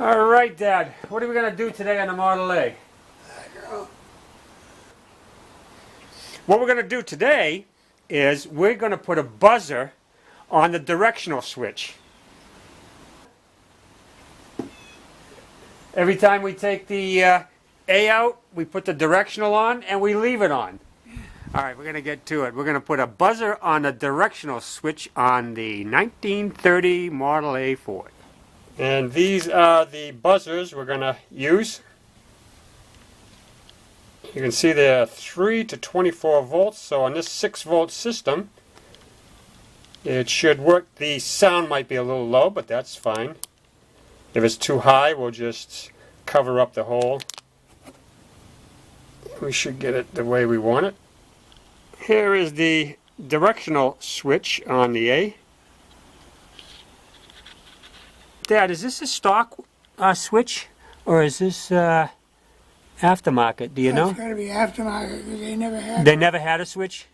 All right, Dad. What are we going to do today on the Model A? What we're going to do today is we're going to put a buzzer on the directional switch. Every time we take the A out, we put the directional on and we leave it on. All right, we're going to get to it. We're going to put a buzzer on the directional switch on the 1930 Model A Ford. And these are the buzzers we're going to use. You can see they're 3 to 24 volts, so on this 6-volt system, it should work. The sound might be a little low, but that's fine. If it's too high, we'll just cover up the hole. We should get it the way we want it. Here is the directional switch on the A. Dad, is this a stock switch, or is this aftermarket? Do you know? It's got to be aftermarket because they never had. They never had a switch?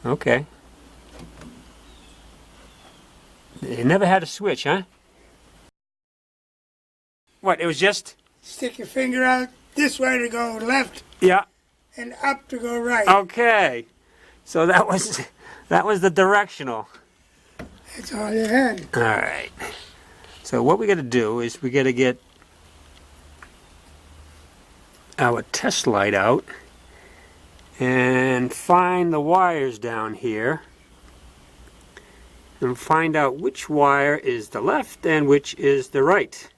Okay. They never had a switch, huh? What, it was just... Stick your finger out this way to go left. Yeah. And up to go right. Okay. So that was the directional. That's all you had. All right. So what we got to do is we got to get our test light out and find the wires down here and find out which wire is the left and which is the right.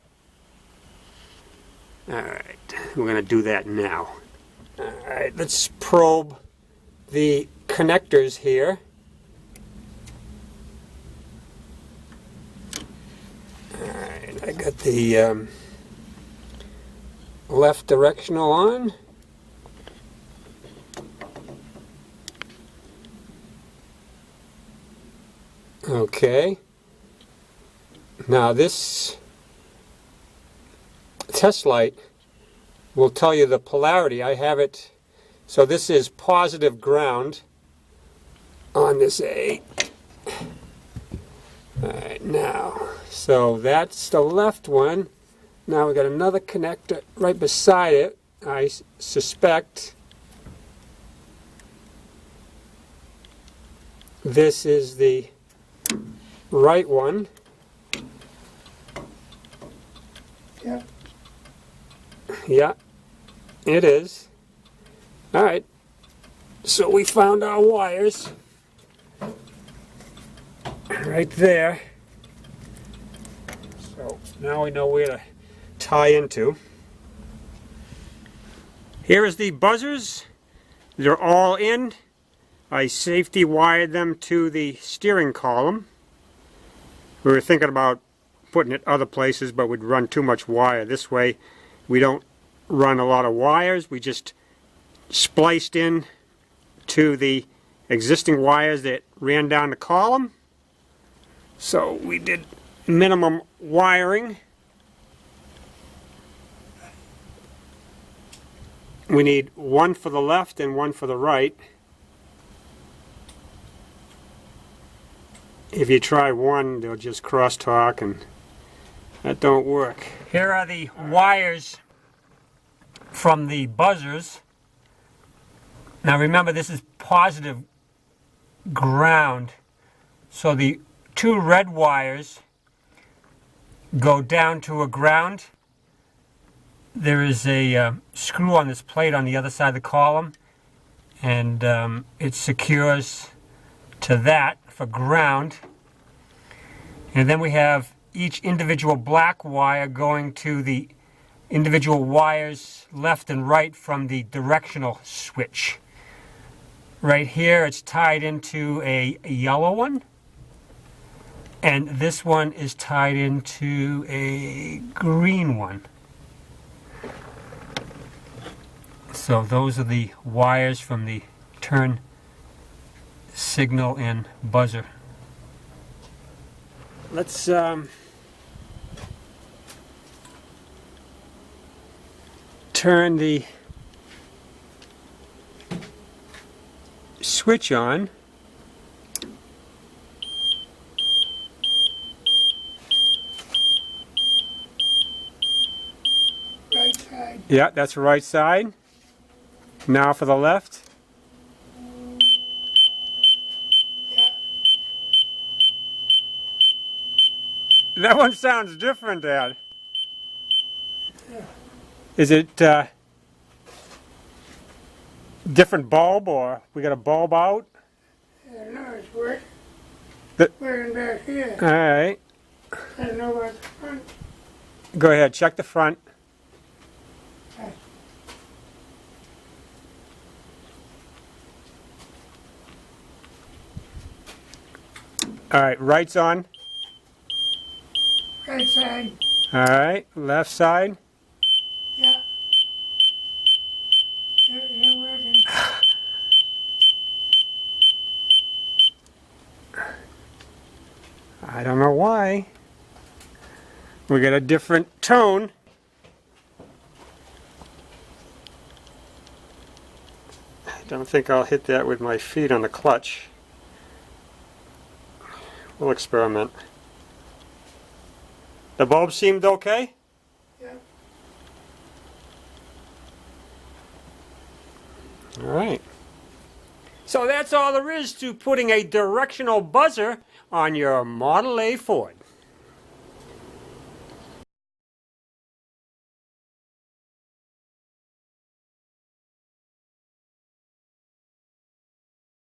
Alright, we're going to do that now. Alright, let's probe the connectors here. Alright, I got the left directional on. Okay. Now this test light will tell you the polarity. I have it, so this is positive ground on this A. Alright, now, so that's the left one. Now we got another connector right beside it. I suspect this is the right one. Yeah. Yeah, it is. Alright, so we found our wires right there. So now we know where to tie into. Here is the buzzers. They're all in. I safety wired them to the steering column. We were thinking about putting it other places, but we'd run too much wire. This way we don't run a lot of wires. We just spliced in to the existing wires that ran down the column. So we did minimum wiring. We need one for the left and one for the right. If you try one, they'll just crosstalk, and that don't work. Here are the wires from the buzzers. Now remember, this is positive ground, so the two red wires go down to a ground. There is a screw on this plate on the other side of the column, and it secures to that for ground. And then we have each individual black wire going to the individual wires left and right from the directional switch. Right here it's tied into a yellow one, and this one is tied into a green one. So those are the wires from the turn signal and buzzer. Let's turn the switch on. Yeah, that's the right side. Now for the left. Yeah. That one sounds different, Dad. Yeah. Is it different bulb, or we got a bulb out? Yeah, no, it's working. The- Working back here. All right. I don't know about the front. Go ahead, check the front. Okay. All right, right's on. Right side. All right, left side. Yeah. They're working. I don't know why. We got a different tone. I don't think I'll hit that with my feet on the clutch. We'll experiment. The bulb seemed okay? Yeah. All right. So that's all there is to putting a directional buzzer on your Model A Ford.